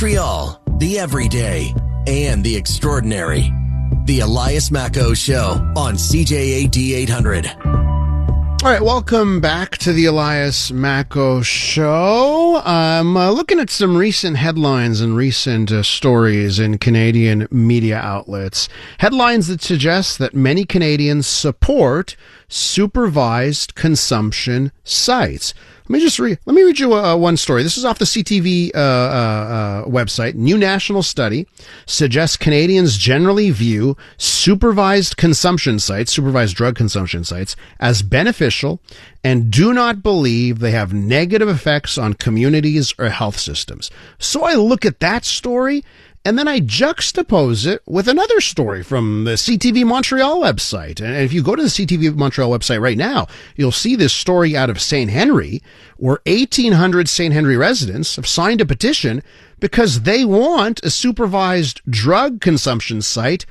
Montreal, the everyday, and the extraordinary. The Elias Makos Show on CJAD 800. All right, welcome back to the Elias Makos Show. I'm looking at some recent headlines and recent stories in Canadian media outlets. Headlines that suggest that many Canadians support supervised consumption sites. Let me read you one story. This is off the CTV website. New national study suggests Canadians generally view supervised consumption sites, supervised drug consumption sites, as beneficial and do not believe they have negative effects on communities or health systems. So I look at that story, and then I juxtapose it with another story from the CTV Montreal website. And if you go to the CTV Montreal website right now, you'll see this story out of St. Henry, where 1,800 St. Henry residents have signed a petition because they want a supervised drug consumption site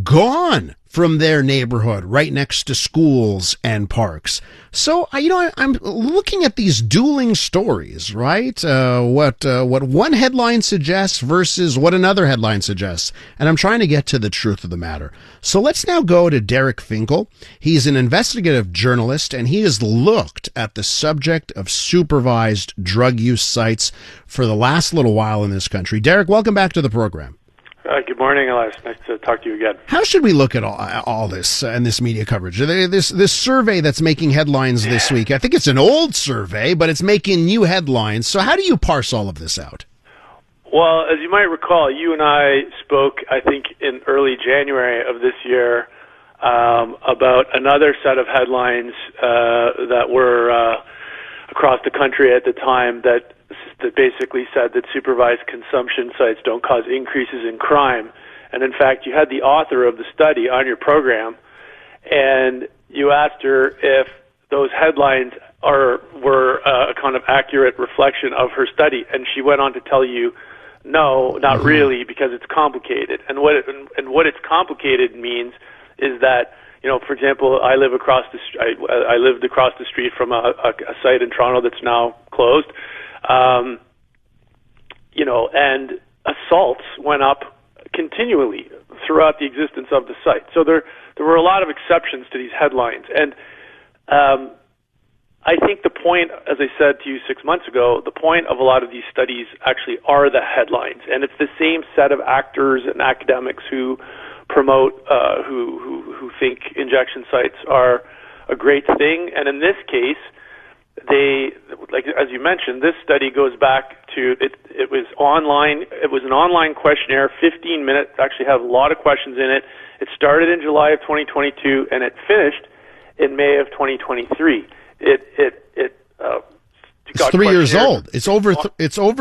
gone from their neighborhood, right next to schools and parks. So, I'm looking at these dueling stories, right? What one headline suggests versus what another headline suggests. And I'm trying to get to the truth of the matter. So let's now go to Derek Finkle. He's an investigative journalist, and he has looked at the subject of supervised drug use sites for the last little while in this country. Derek, welcome back to the program. Good morning, Elias. Nice to talk to you again. How should we look at all this and this media coverage? This survey that's making headlines this week, I think it's an old survey, but it's making new headlines. So how do you parse all of this out? Well, as you might recall, you and I spoke, I think, in early January of this year about another set of headlines that were across the country at the time that basically said that supervised consumption sites don't cause increases in crime. And in fact, you had the author of the study on your program, and you asked her if those headlines were a kind of accurate reflection of her study, and she went on to tell you, no, not really, because it's complicated. And what it's complicated means is that, for example, I lived across the street from a site in Toronto that's now closed. And assaults went up continually throughout the existence of the site. So there were a lot of exceptions to these headlines. And I think the point, as I said to you 6 months ago, the point of a lot of these studies actually are the headlines. And it's the same set of actors and academics who promote, who think injection sites are a great thing. And in this case, as you mentioned, this study goes back to it was online. It was an online questionnaire, 15 minutes. Actually, had a lot of questions in it. It started in July of 2022, and it finished in May of 2023. It's 3 years old. It's over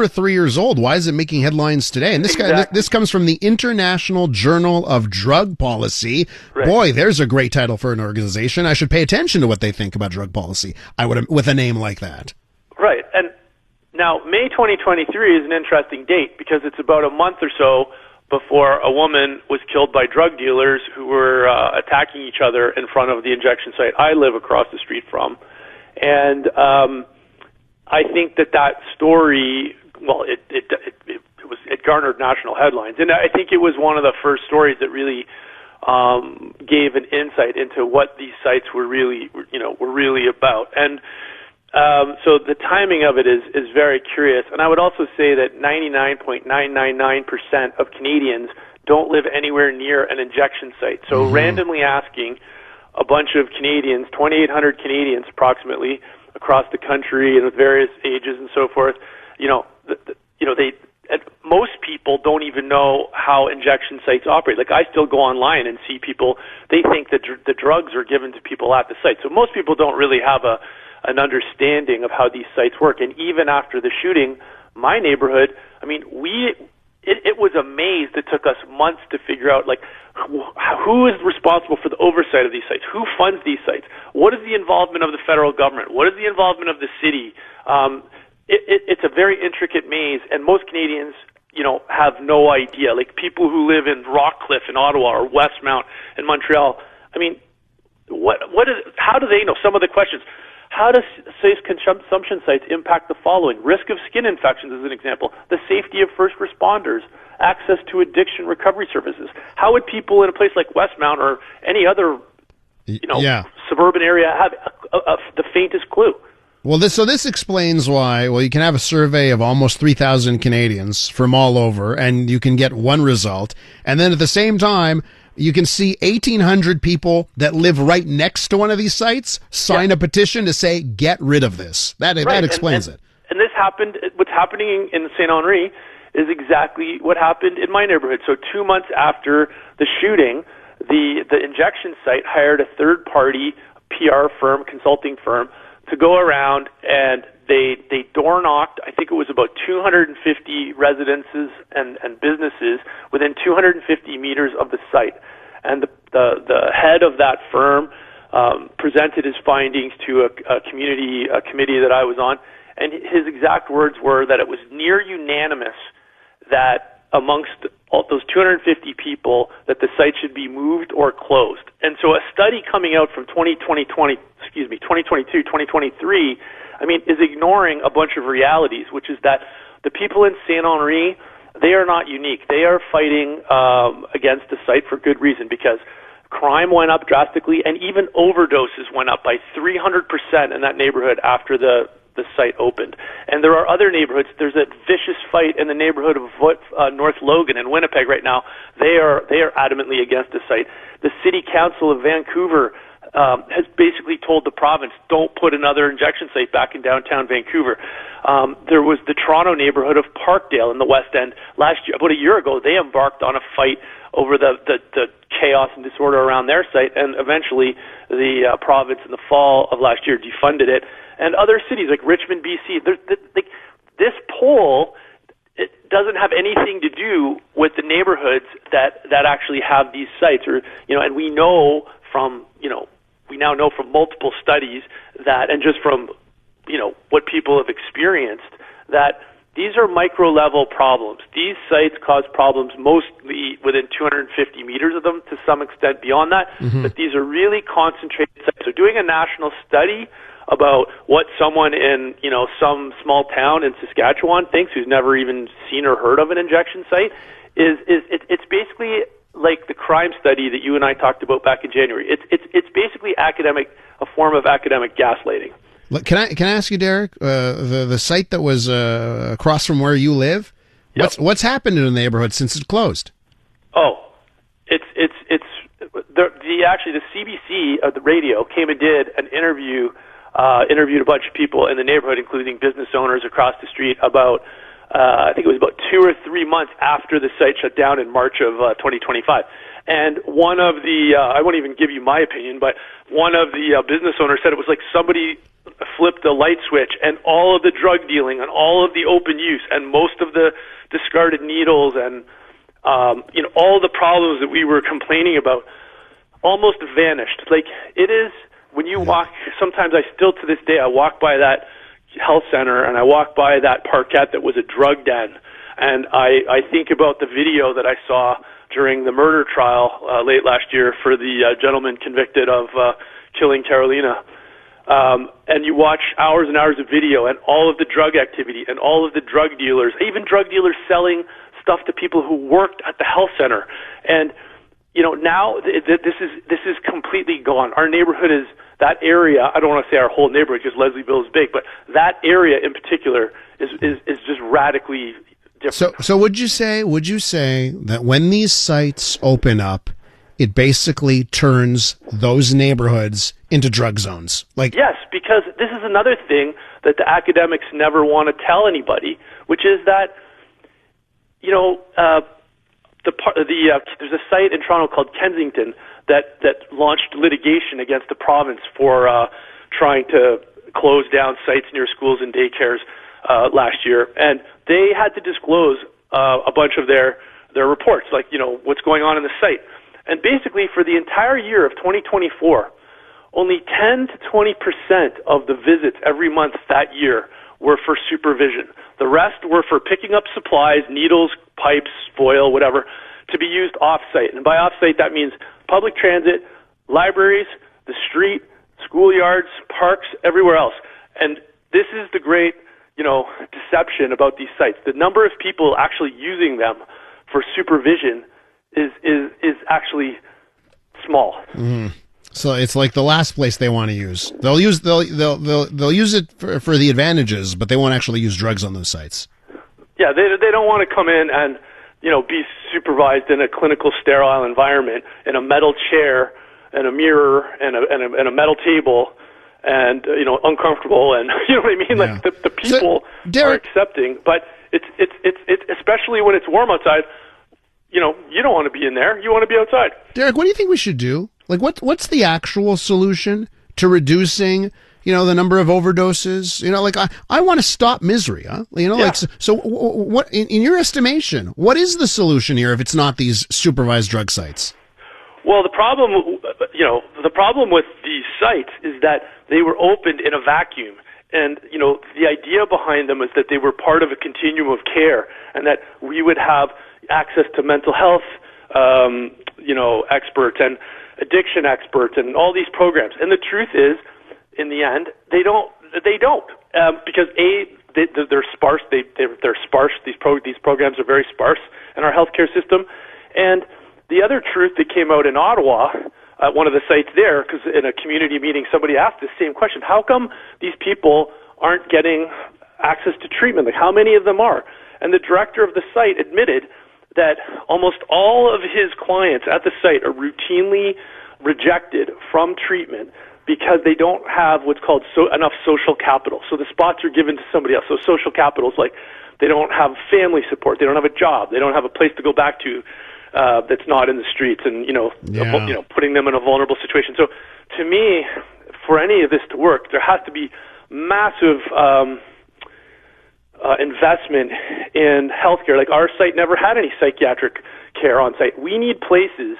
3 years old. Why is it making headlines today? And this comes from the International Journal of Drug Policy. Right. Boy, there's a great title for an organization. I should pay attention to what they think about drug policy. I would, with a name like that. Right. And now May 2023 is an interesting date because it's about a month or so before a woman was killed by drug dealers who were attacking each other in front of the injection site I live across the street from. And I think that story, well, it garnered national headlines, and I think it was one of the first stories that really gave an insight into what these sites were really about. And so the timing of it is very curious. And I would also say that 99.999% of Canadians don't live anywhere near an injection site. So randomly asking a bunch of Canadians, 2,800 Canadians approximately, across the country and with various ages and so forth, most people don't even know how injection sites operate. Like, I still go online and see people, they think that the drugs are given to people at the site. So most people don't really have an understanding of how these sites work. And even after the shooting, my neighborhood, I mean, it was a maze that took us months to figure out, like, who is responsible for the oversight of these sites? Who funds these sites? What is the involvement of the federal government? What is the involvement of the city? It's a very intricate maze, and most Canadians, have no idea. Like, people who live in Rockcliffe in Ottawa or Westmount in Montreal, I mean, how do they know? Some of the questions. How does safe consumption sites impact the following? Risk of skin infections is an example. The safety of first responders. Access to addiction recovery services. How would people in a place like Westmount or any other, suburban area have the faintest clue? Well, this explains why. Well, you can have a survey of almost 3,000 Canadians from all over, and you can get one result, and then at the same time, you can see 1,800 people that live right next to one of these sites sign a petition to say, get rid of this. That explains it. And this happened, what's happening in St. Henri is exactly what happened in my neighborhood. So 2 months after the shooting, the injection site hired a third-party PR firm, consulting firm, to go around, and they door knocked, I think it was about 250 residences and businesses within 250 meters of the site. And the head of that firm presented his findings to a community committee that I was on, and his exact words were that it was near unanimous that amongst all those 250 people that the site should be moved or closed. And so a study coming out from 2022, 2023, is ignoring a bunch of realities, which is that the people in St. Henri, they are not unique. They are fighting against the site for good reason, because crime went up drastically, and even overdoses went up by 300% in that neighborhood after the site opened. And there are other neighborhoods. There's a vicious fight in the neighborhood of North Logan in Winnipeg right now. They are adamantly against the site. The City Council of Vancouver has basically told the province, don't put another injection site back in downtown Vancouver. There was the Toronto neighborhood of Parkdale in the West End last year. About a year ago, they embarked on a fight over the chaos and disorder around their site, and eventually the province in the fall of last year defunded it. And other cities like Richmond, BC, this poll, it doesn't have anything to do with the neighborhoods that actually have these sites, and we know from we now know from multiple studies that, and just from what people have experienced, that these are micro-level problems. These sites cause problems mostly within 250 meters of them, to some extent beyond that, but these are really concentrated sites. So doing a national study about what someone in some small town in Saskatchewan thinks, who's never even seen or heard of an injection site, it's basically like the crime study that you and I talked about back in January. It's basically a form of academic gaslighting. Can I ask you, Derek, the site that was across from where you live? Yep. What's happened in the neighborhood since it closed? Oh, it's the CBC the radio came and did an interviewed a bunch of people in the neighborhood, including business owners across the street, about I think it was about 2 or 3 months after the site shut down in March of 2025. And one of the I won't even give you my opinion, but one of the business owners said it was like somebody flipped a light switch, and all of the drug dealing and all of the open use and most of the discarded needles and all the problems that we were complaining about almost vanished. Like, it is, when you walk, sometimes I still to this day, I walk by that health center and I walk by that parkette that was a drug den, and I think about the video that I saw during the murder trial late last year for the gentleman convicted of killing Carolina. And you watch hours and hours of video and all of the drug activity and all of the drug dealers, even drug dealers selling stuff to people who worked at the health center. And now this is completely gone. Our neighborhood is, that area, I don't want to say our whole neighborhood because Leslieville is big, but that area in particular is just radically different. So would you say that when these sites open up, it basically turns those neighborhoods into drug zones? Yes, because this is another thing that the academics never want to tell anybody, which is that there's a site in Toronto called Kensington that launched litigation against the province for trying to close down sites near schools and daycares last year, and they had to disclose a bunch of their reports, like what's going on in the site. And basically, for the entire year of 2024, only 10 to 20% of the visits every month that year were for supervision. The rest were for picking up supplies, needles, pipes, foil, whatever, to be used off-site. And by off-site, that means public transit, libraries, the street, schoolyards, parks, everywhere else. And this is the great, deception about these sites. The number of people actually using them for supervision is actually small. Mm. So it's like the last place they want to use. They'll use it for the advantages, but they won't actually use drugs on those sites. Yeah, they don't want to come in and be supervised in a clinical sterile environment in a metal chair and a mirror and a metal table and uncomfortable and you know what I mean. Yeah. Like the people are accepting, but it's especially when it's warm outside. You don't want to be in there. You want to be outside. Derek, what do you think we should do? Like, what's the actual solution to reducing, the number of overdoses? I want to stop misery, huh? So what, in your estimation, what is the solution here if it's not these supervised drug sites? Well, the problem with these sites is that they were opened in a vacuum. And, the idea behind them is that they were part of a continuum of care and that we would have access to mental health, experts and addiction experts and all these programs. And the truth is, in the end, they don't, because they're sparse. They're sparse. These programs are very sparse in our healthcare system. And the other truth that came out in Ottawa, at one of the sites there, because in a community meeting, somebody asked the same question: how come these people aren't getting access to treatment? Like, how many of them are? And the director of the site admitted that almost all of his clients at the site are routinely rejected from treatment because they don't have what's called enough social capital. So the spots are given to somebody else. So social capital is like they don't have family support, they don't have a job, they don't have a place to go back to that's not in the streets, and putting them in a vulnerable situation. So to me, for any of this to work, there has to be massive investment in healthcare. Like, our site never had any psychiatric care on site. We need places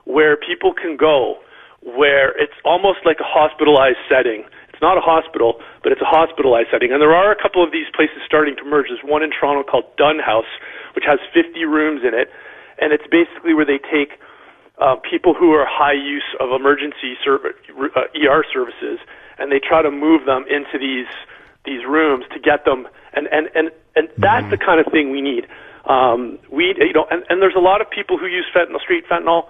where people can go where it's almost like a hospitalized setting. It's not a hospital, but it's a hospitalized setting. And there are a couple of these places starting to emerge. There's one in Toronto called Dunn House, which has 50 rooms in it, and it's basically where they take people who are high use of emergency ER services, and they try to move them into these rooms to get them, and that's the kind of thing we need. And there's a lot of people who use street fentanyl,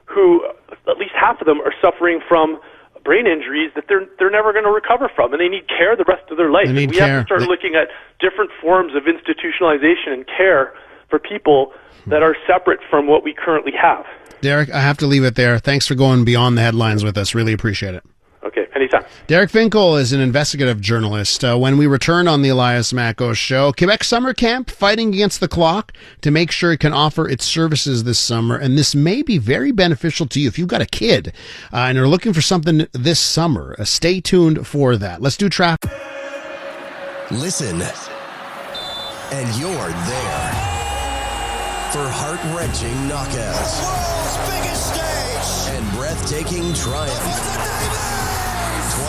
who at least half of them are suffering from brain injuries that they're never going to recover from, and they need care the rest of their life. We have to start looking at different forms of institutionalization and care for people that are separate from what we currently have. Derek, I have to leave it there. Thanks for going beyond the headlines with us. Really appreciate it. Okay, anytime. Derek Finkle is an investigative journalist. When we return on the Elias Makos Show, Quebec Summer Camp fighting against the clock to make sure it can offer its services this summer. And this may be very beneficial to you if you've got a kid and are looking for something this summer. Stay tuned for that. Let's do traffic. Listen, and you're there for heart-wrenching knockouts. The world's biggest stage. And breathtaking triumph.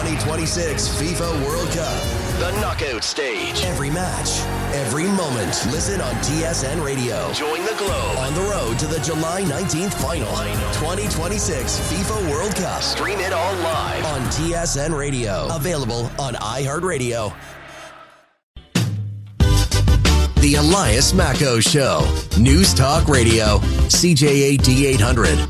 2026 FIFA World Cup. The knockout stage. Every match, every moment. Listen on TSN Radio. Join the globe on the road to the July 19th final. 2026 FIFA World Cup. Stream it all live on TSN Radio. Available on iHeartRadio. The Elias Makos Show. News Talk Radio. CJAD 800.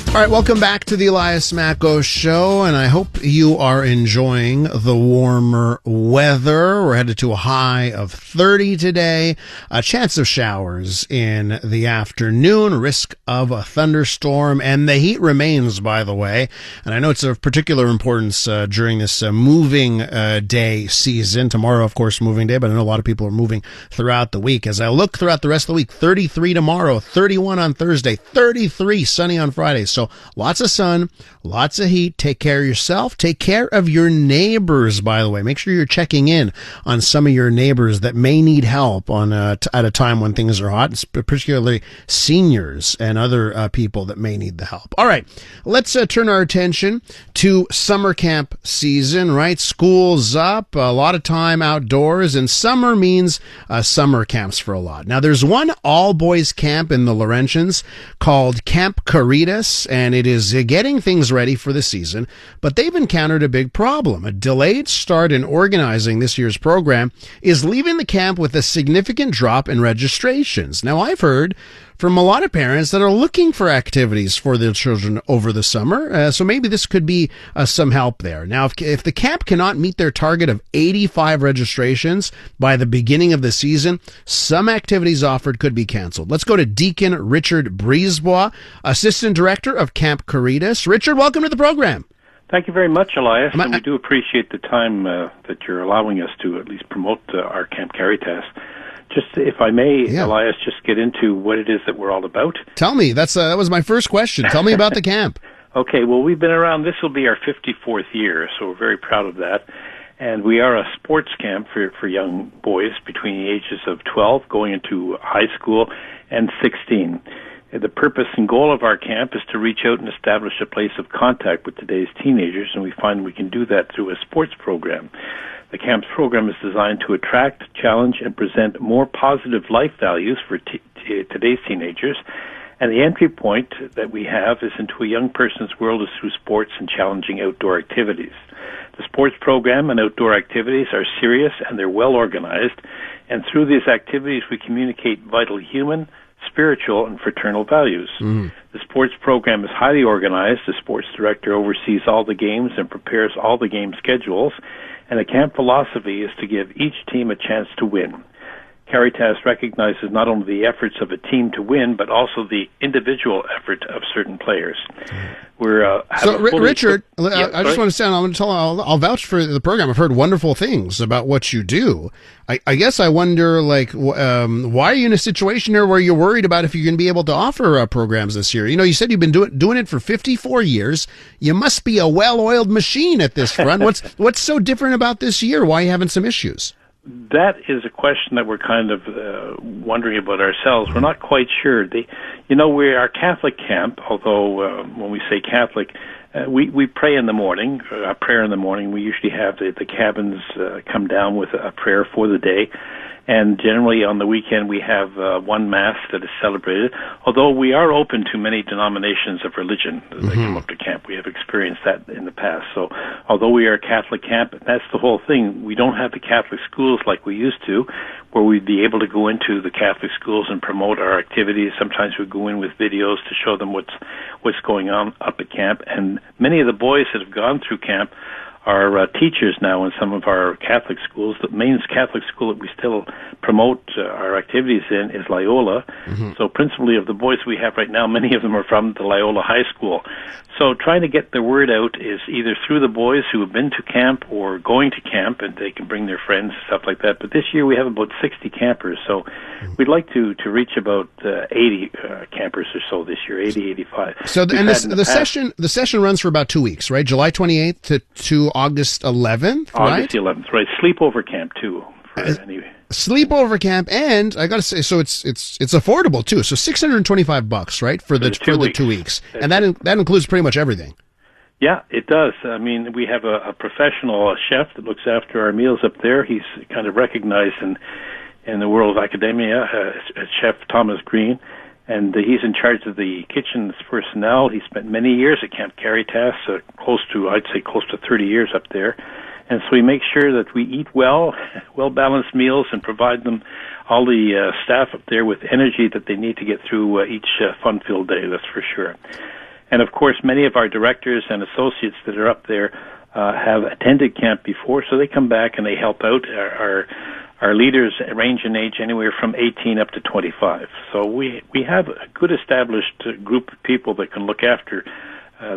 All right, welcome back to the Elias Makos Show, and I hope you are enjoying the warmer weather. We're headed to a high of 30 today, a chance of showers in the afternoon, risk of a thunderstorm, and the heat remains, by the way. And I know it's of particular importance during this moving day season. Tomorrow, of course, moving day, but I know a lot of people are moving throughout the week. As I look throughout the rest of the week, 33 tomorrow, 31 on Thursday, 33 sunny on Friday. So lots of sun, lots of heat. Take care of yourself. Take care of your neighbors, by the way. Make sure you're checking in on some of your neighbors that may need help at a time when things are hot, particularly seniors and other people that may need the help. All right, let's turn our attention to summer camp season, right? School's up, a lot of time outdoors, and summer means summer camps for a lot. Now, there's one all-boys camp in the Laurentians called Camp Caritas, and it is getting things ready for the season, but they've encountered a big problem. A delayed start in organizing this year's program is leaving the camp with a significant drop in registrations. Now, I've heard from a lot of parents that are looking for activities for their children over the summer, so maybe this could be some help there. Now, if the camp cannot meet their target of 85 registrations by the beginning of the season, some activities offered could be canceled. Let's go to Deacon Richard Brisebois, Assistant Director of Camp Caritas. Richard, welcome to the program. Thank you very much, Elias. And we do appreciate the time that you're allowing us to at least promote our Camp Caritas. Just, if I may, Elias, just get into what it is that we're all about. Tell me. That was my first question. Tell me about the camp. Okay, well, we've been around. This will be our 54th year, so we're very proud of that. And we are a sports camp for young boys between the ages of 12 going into high school and 16. The purpose and goal of our camp is to reach out and establish a place of contact with today's teenagers, and we find we can do that through a sports program. The camp's program is designed to attract, challenge, and present more positive life values for today's teenagers. And the entry point that we have is into a young person's world is through sports and challenging outdoor activities. The sports program and outdoor activities are serious and they're well organized. And through these activities, we communicate vital human, spiritual, and fraternal values. The sports program is highly organized. The sports director oversees all the games and prepares all the game schedules. And the camp philosophy is to give each team a chance to win. Caritas recognizes not only the efforts of a team to win, but also the individual effort of certain players. Richard, I just want to say, I'll vouch for the program. I've heard wonderful things about what you do. I guess I wonder, why are you in a situation here where you're worried about if you're going to be able to offer programs this year? You know, you said you've been doing it for 54 years. You must be a well-oiled machine at this front. What's so different about this year? Why are you having some issues? That is a question that we're kind of wondering about ourselves. We're not quite sure. We are a Catholic camp, although when we say Catholic, we pray in the morning, a prayer in the morning. We usually have the cabins come down with a prayer for the day. And generally on the weekend we have one Mass that is celebrated, although we are open to many denominations of religion that come up to camp. We have experienced that in the past. So although we are a Catholic camp, that's the whole thing. We don't have the Catholic schools like we used to, where we'd be able to go into the Catholic schools and promote our activities. Sometimes we go in with videos to show them what's going on up at camp. And many of the boys that have gone through camp are teachers now in some of our Catholic schools. The main Catholic school that we still promote our activities in is Loyola. So principally of the boys we have right now, many of them are from the Loyola High School. So trying to get the word out is either through the boys who have been to camp or going to camp, and they can bring their friends, stuff like that. But this year we have about 60 campers, so we'd like to reach about 80 campers or so this year, 80, 85. So the session runs for about 2 weeks, right? July 28th to August 11th, right? August 11th, right. Sleepover camp, too. Sleepover camp, and I got to say, so it's affordable, too. So $625, right, for the 2 weeks. And that includes pretty much everything. Yeah, it does. I mean, we have a professional chef that looks after our meals up there. He's kind of recognized in the world of academia as Chef Thomas Green. And he's in charge of the kitchen's personnel. He spent many years at Camp Caritas, close to 30 years up there. And so we make sure that we eat well-balanced meals, and provide them, all the staff up there, with energy that they need to get through each fun-filled day, that's for sure. And, of course, many of our directors and associates that are up there have attended camp before, so they come back and they help out. Our leaders range in age anywhere from 18 up to 25. So we have a good established group of people that can look after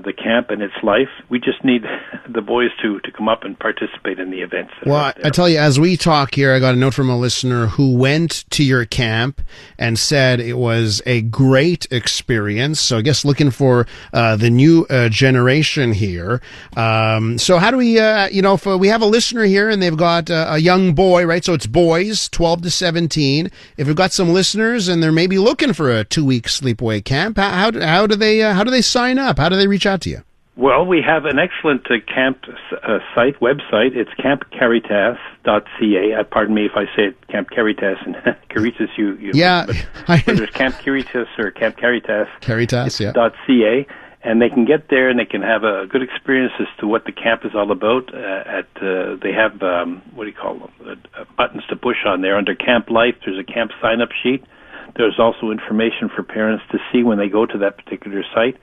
the camp and its life. We just need the boys to come up and participate in the events. Well, I tell you, as we talk here, I got a note from a listener who went to your camp and said it was a great experience. So I guess looking for the new generation here. So how do we, if we have a listener here and they've got a young boy, right? So it's boys, 12 to 17. If we've got some listeners and they're maybe looking for a 2-week sleepaway camp, how do they sign up? How do they reach out to you? Well, we have an excellent camp website. It's campcaritas.ca. Pardon me if I say it, Camp Caritas and Caritas. Whether it's Camp Caritas or Camp Caritas. Caritas, yeah. .ca. and they can get there and they can have a good experience as to what the camp is all about. They have buttons to push on there under Camp Life. There's a camp sign-up sheet. There's also information for parents to see when they go to that particular site,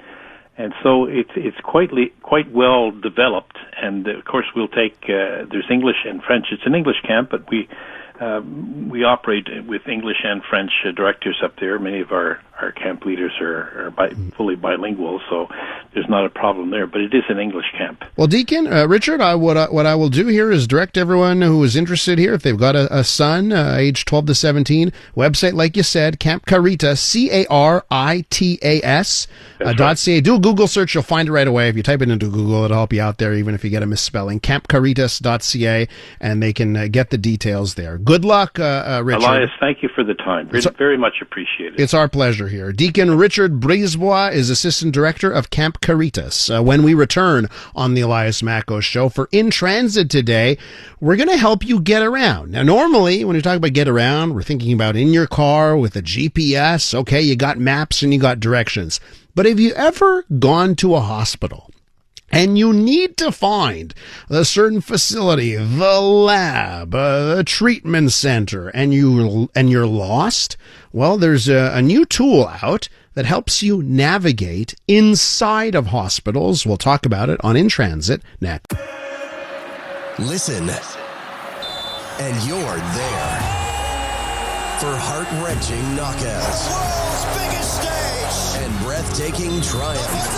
and so it's quite well developed. And of course, we'll take there's English and French. It's an English camp, but we operate with English and French directors up there. Many of our camp leaders are fully bilingual, so there's not a problem there. But it is an English camp. Well, Deacon Richard, what I will do here is direct everyone who is interested here, if they've got a son, age 12 to 17, website, like you said, Camp Caritas, CARITAS .ca. Do a Google search, you'll find it right away. If you type it into Google, it'll help you out there, even if you get a misspelling. CampCaritas.ca, and they can get the details there. Good luck, Richard. Elias, thank you for the time. Very much appreciated. It's our pleasure here. Deacon Richard Brisebois is Assistant Director of Camp Caritas. When we return on the Elias Makos Show for In Transit today, we're going to help you get around. Now, normally, when we talk about get around, we're thinking about in your car with a GPS. Okay, you got maps and you got directions. But have you ever gone to a hospital and you need to find a certain facility, the lab, a treatment center, and you're lost? Well, there's a new tool out that helps you navigate inside of hospitals. We'll talk about it on In Transit next. Listen, and you're there for heart-wrenching knockouts. World's biggest stage. And breathtaking triumph.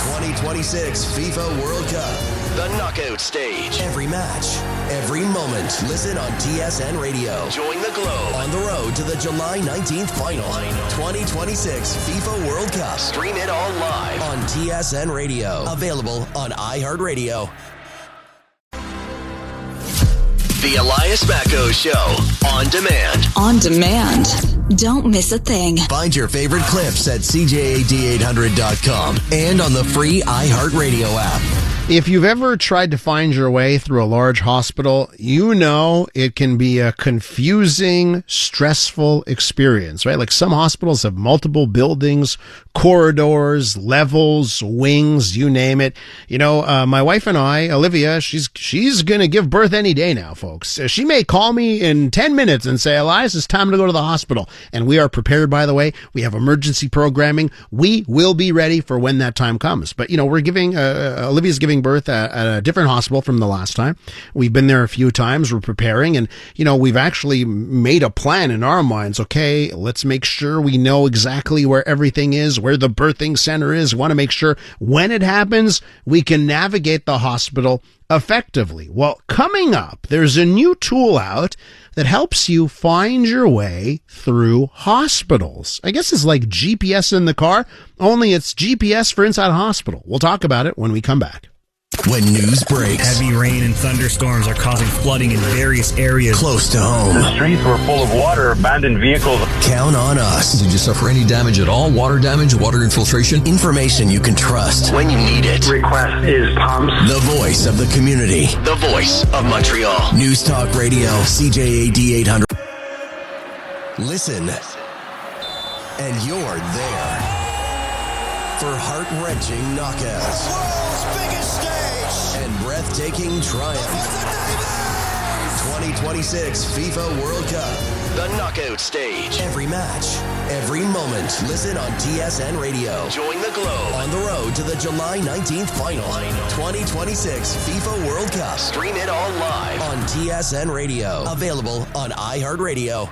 2026 FIFA World Cup. The knockout stage. Every match, every moment. Listen on TSN Radio. Join the Globe on the road to the July 19th final. 2026 FIFA World Cup. Stream it all live on TSN Radio. Available on iHeartRadio. The Elias Makos Show. On demand. On demand. Don't miss a thing. Find your favorite clips at CJAD800.com and on the free iHeartRadio app. If you've ever tried to find your way through a large hospital, you know it can be a confusing, stressful experience, right? Like some hospitals have multiple buildings, corridors, levels, wings, you name it. You know, my wife and I, Olivia, she's going to give birth any day now, folks. She may call me in 10 minutes and say, Elias, it's time to go to the hospital. And we are prepared, by the way. We have emergency programming. We will be ready for when that time comes. But, you know, we're giving, Olivia's giving birth at a different hospital from the last time. We've been there a few times. We're preparing, and you know, we've actually made a plan in our minds. Okay, let's make sure we know exactly where everything is, where the birthing center is. We want to make sure when it happens, we can navigate the hospital effectively. Well, coming up, there's a new tool out that helps you find your way through hospitals. I guess it's like GPS in the car, only it's GPS for inside a hospital. We'll talk about it when we come back. When news breaks, heavy rain and thunderstorms are causing flooding in various areas close to home. The streets were full of water, abandoned vehicles. Count on us. Did you suffer any damage at all? Water damage, water infiltration? Information you can trust when you need it. Request is pumps. The voice of the community. The voice of Montreal. News Talk Radio, CJAD 800. Listen, and you're there for heart-wrenching knockouts. World's biggest stage. And breathtaking triumph. 2026 FIFA World Cup. The knockout stage. Every match, every moment. Listen on TSN Radio. Join the Globe on the road to the July 19th final. 2026 FIFA World Cup. Stream it all live on TSN Radio. Available on iHeartRadio.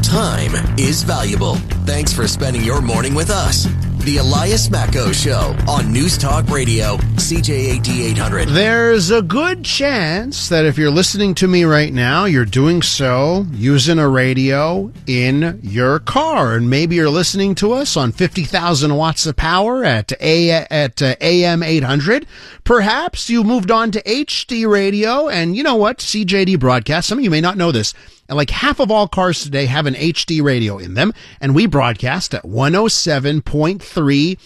Time is valuable. Thanks for spending your morning with us. The Elias Makos Show on News Talk Radio, CJAD 800. There's a good chance that if you're listening to me right now, you're doing so using a radio in your car. And maybe you're listening to us on 50,000 watts of power at AM 800. Perhaps you moved on to HD radio, and you know what? CJAD broadcast. Some of you may not know this. And like half of all cars today have an HD radio in them, and we broadcast at 107.3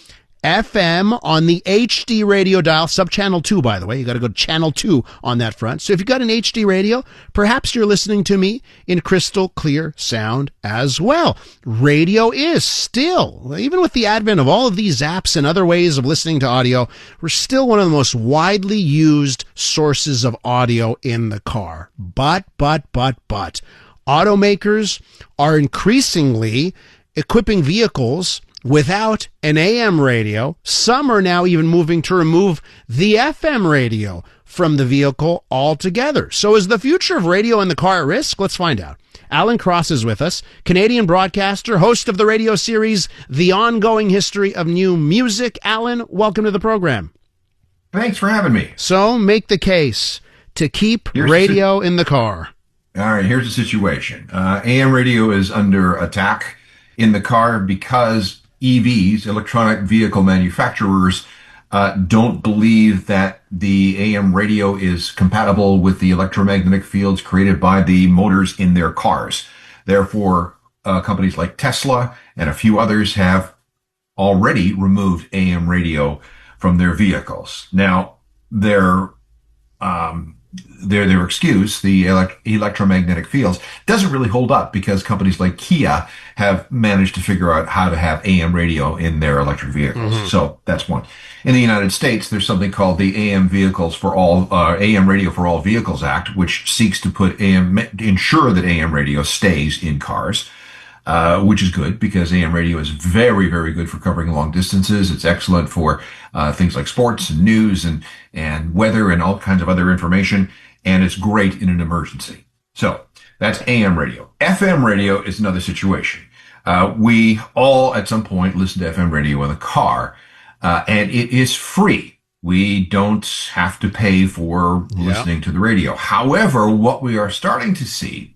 FM on the HD radio dial, sub-channel 2, by the way. You got to go to channel 2 on that front. So if you've got an HD radio, perhaps you're listening to me in crystal clear sound as well. Radio is still, even with the advent of all of these apps and other ways of listening to audio, we're still one of the most widely used sources of audio in the car. But, automakers are increasingly equipping vehicles without an AM radio. Some are now even moving to remove the FM radio from the vehicle altogether. So is the future of radio in the car at risk? Let's find out. Alan Cross is with us, Canadian broadcaster, host of the radio series, The Ongoing History of New Music. Alan, welcome to the program. Thanks for having me. So make the case to keep radio in the car. All right, here's the situation. AM radio is under attack in the car because EVs, electronic vehicle manufacturers, don't believe that the AM radio is compatible with the electromagnetic fields created by the motors in their cars. Therefore, companies like Tesla and a few others have already removed AM radio from their vehicles. Now, their excuse, the electromagnetic fields, doesn't really hold up because companies like Kia have managed to figure out how to have AM radio in their electric vehicles. Mm-hmm. So that's one. In the United States, there's something called the AM Radio for All Vehicles Act, which seeks to ensure that AM radio stays in cars. Which is good because AM radio is very, very good for covering long distances. It's excellent for things like sports and news and weather and all kinds of other information. And it's great in an emergency. So that's AM radio. FM radio is another situation. We all at some point listen to FM radio in the car, and it is free. We don't have to pay for listening to the radio. However, what we are starting to see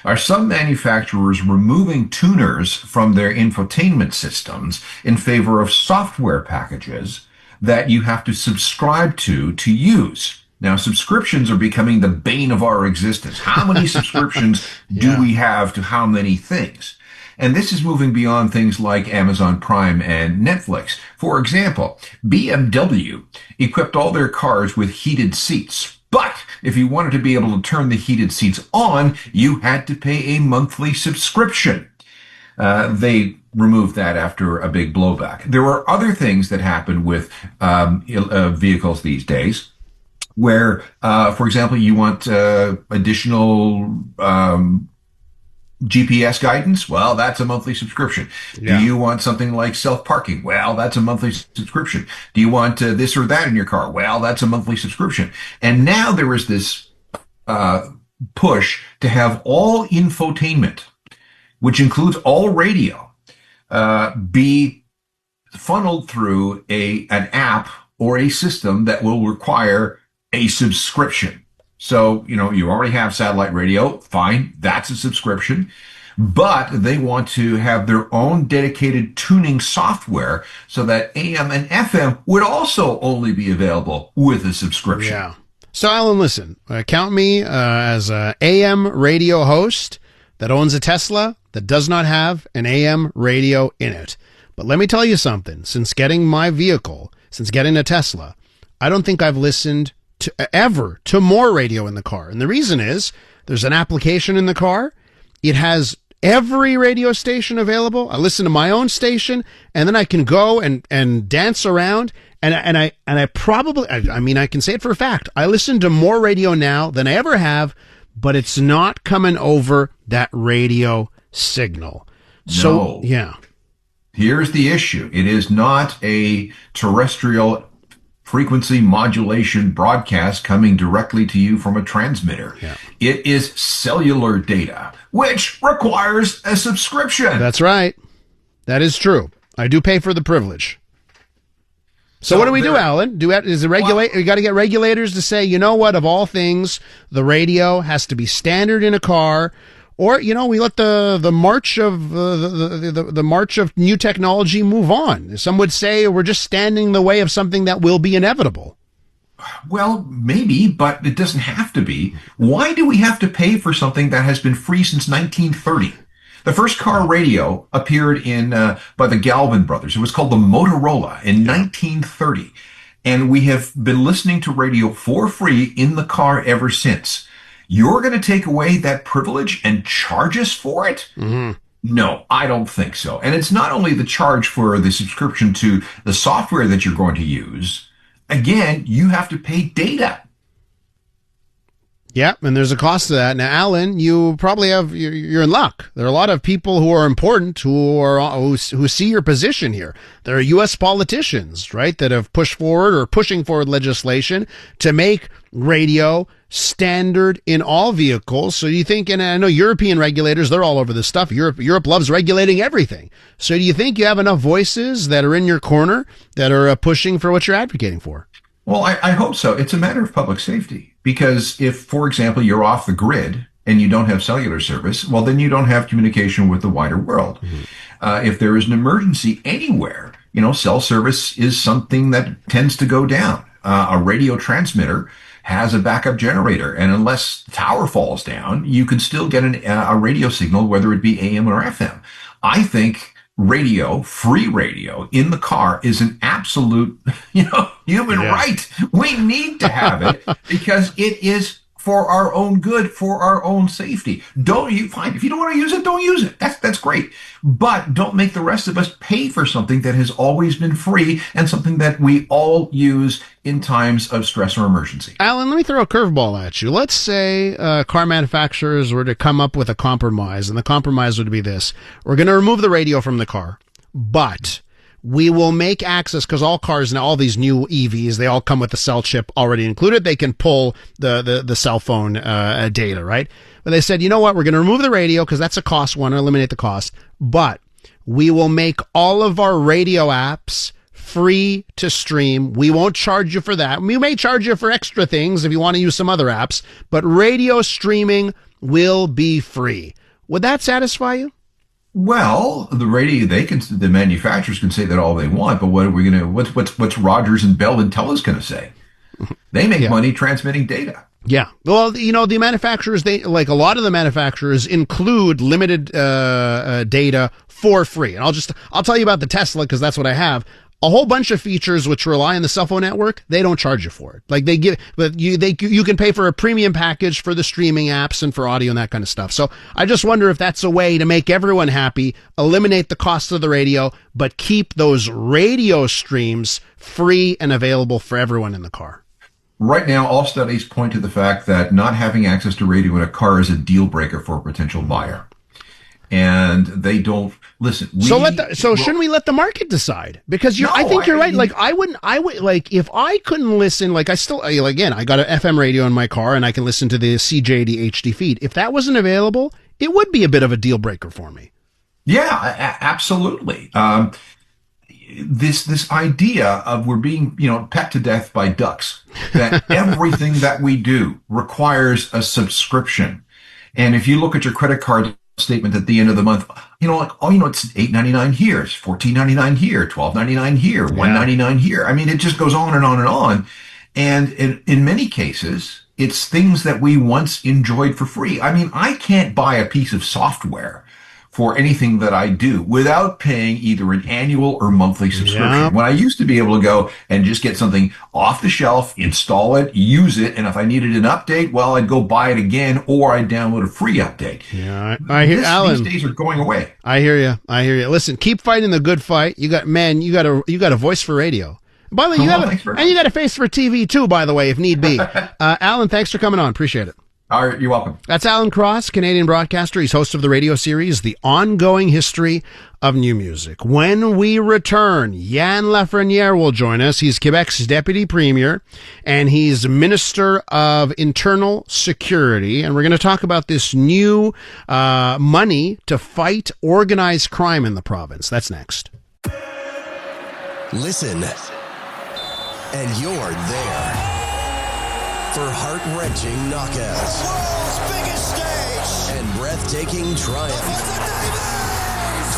are some manufacturers removing tuners from their infotainment systems in favor of software packages that you have to subscribe to use. Now, subscriptions are becoming the bane of our existence. How many subscriptions do we have to how many things? And this is moving beyond things like Amazon Prime and Netflix. For example, BMW equipped all their cars with heated seats. But if you wanted to be able to turn the heated seats on, you had to pay a monthly subscription. They removed that after a big blowback. There are other things that happen with vehicles these days where, for example, you want additional GPS guidance? Well, that's a monthly subscription. Yeah. Do you want something like self-parking? Well, that's a monthly subscription. Do you want this or that in your car? Well, that's a monthly subscription. And now there is this push to have all infotainment, which includes all radio, be funneled through an app or a system that will require a subscription. So, you already have satellite radio. Fine. That's a subscription. But they want to have their own dedicated tuning software so that AM and FM would also only be available with a subscription. Yeah. So, Alan, listen, count me as an AM radio host that owns a Tesla that does not have an AM radio in it. But let me tell you something. Since getting a Tesla, I don't think I've listened to more radio in the car. And the reason is there's an application in the car. It has every radio station available. I listen to my own station, and then I can go and dance around. And I can say it for a fact. I listen to more radio now than I ever have, but it's not coming over that radio signal. So, yeah. Here's the issue. It is not a terrestrial frequency modulation broadcast coming directly to you from a transmitter. Yeah. It is cellular data, which requires a subscription. That's right. That is true. I do pay for the privilege. So what do we do, Alan? You got to get regulators to say, you know what, of all things, the radio has to be standard in a car. Or, we let the march of the march of new technology move on. Some would say we're just standing in the way of something that will be inevitable. Well, maybe, but it doesn't have to be. Why do we have to pay for something that has been free since 1930? The first car radio appeared by the Galvin brothers. It was called the Motorola in 1930. And we have been listening to radio for free in the car ever since. You're going to take away that privilege and charge us for it? Mm-hmm. No, I don't think so. And it's not only the charge for the subscription to the software that you're going to use. Again, you have to pay data. Yeah, and there's a cost to that. Now, Alan, you probably you're in luck. There are a lot of people who are important who see your position here. There are U.S. politicians, right, that have pushed forward or pushing forward legislation to make radio standard in all vehicles. So you think, and I know European regulators, they're all over this stuff. Europe loves regulating everything. So do you think you have enough voices that are in your corner that are pushing for what you're advocating for? Well, I hope so. It's a matter of public safety. Because if, for example, you're off the grid and you don't have cellular service, well, then you don't have communication with the wider world. Mm-hmm. If there is an emergency anywhere, cell service is something that tends to go down. A radio transmitter has a backup generator, and unless the tower falls down, you can still get a radio signal, whether it be AM or FM. I think radio, free radio in the car is an absolute, human right. We need to have it because it is for our own good, for our own safety. Fine. If you don't want to use it, don't use it. That's great. But don't make the rest of us pay for something that has always been free and something that we all use in times of stress or emergency. Alan, let me throw a curveball at you. Let's say car manufacturers were to come up with a compromise, and the compromise would be this. We're going to remove the radio from the car, but we will make access, because all cars now, all these new EVs, they all come with the cell chip already included. They can pull the cell phone data, right? But they said, you know what? We're going to remove the radio because that's a cost. Want to eliminate the cost. But we will make all of our radio apps free to stream. We won't charge you for that. We may charge you for extra things if you want to use some other apps, but radio streaming will be free. Would that satisfy you? Well, the manufacturers can say that all they want, but what are we going to, what's Rogers and Bell and Telus going to say? They make money transmitting data. Yeah. Well, the manufacturers, a lot of the manufacturers include limited data for free. And I'll tell you about the Tesla because that's what I have. A whole bunch of features which rely on the cell phone network, they don't charge you for it. Like you can pay for a premium package for the streaming apps and for audio and that kind of stuff. So I just wonder if that's a way to make everyone happy, eliminate the cost of the radio, but keep those radio streams free and available for everyone in the car. Right now, all studies point to the fact that not having access to radio in a car is a deal breaker for a potential buyer. And they don't listen. Shouldn't we let the market decide? Because I think you're right. Like I would if I couldn't listen, I got an FM radio in my car and I can listen to the CJAD HD feed. If that wasn't available, it would be a bit of a deal breaker for me. Yeah, absolutely. This idea of we're being, pet to death by ducks, that everything that we do requires a subscription. And if you look at your credit card statement at the end of the month, it's $8.99 here, it's $14.99 here, $12.99 here, $1.99 here. I mean, it just goes on and on and on. And in many cases, it's things that we once enjoyed for free. I mean, I can't buy a piece of software for anything that I do without paying either an annual or monthly subscription. Yeah. When I used to be able to go and just get something off the shelf, install it, use it, and if I needed an update, well, I'd go buy it again or I'd download a free update. Yeah, I hear Alan. These days are going away. I hear you. Listen, keep fighting the good fight. You got a voice for radio. By the way, you got a face for TV too, by the way, if need be. Alan, thanks for coming on. Appreciate it. All right, you're welcome. That's Alan Cross, Canadian broadcaster. He's host of the radio series, The Ongoing History of New Music. When we return, Yann Lafreniere will join us. He's Quebec's deputy premier, and he's Minister of Internal Security. And we're going to talk about this new money to fight organized crime in the province. That's next. Listen, and you're there. For heart-wrenching knockouts. The world's biggest stage. And breathtaking triumph.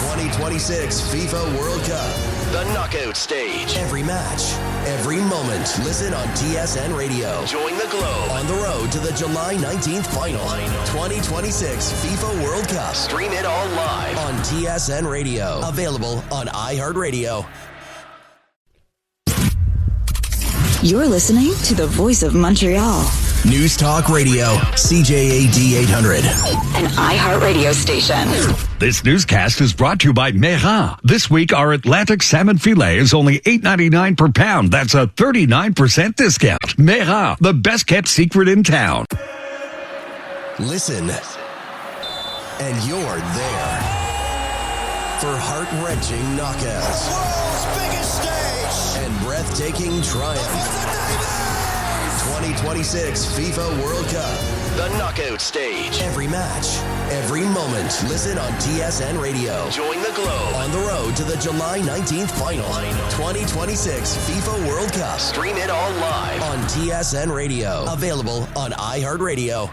2026 FIFA World Cup. The knockout stage. Every match, every moment. Listen on TSN Radio. Join the Globe on the road to the July 19th final 2026 FIFA World Cup. Stream it all live on TSN Radio. Available on iHeartRadio. You're listening to the voice of Montreal. News Talk Radio, CJAD 800. An iHeartRadio station. This newscast is brought to you by Mera. This week, our Atlantic salmon filet is only $8.99 per pound. That's a 39% discount. Mera, the best kept secret in town. Listen, and you're there for heart-wrenching knockouts. World's biggest stage. And breathtaking triumph. 2026 FIFA World Cup. The knockout stage. Every match, every moment. Listen on TSN Radio. Join the Globe on the road to the July 19th final 2026 FIFA World Cup. Stream it all live on TSN Radio. Available on iHeartRadio.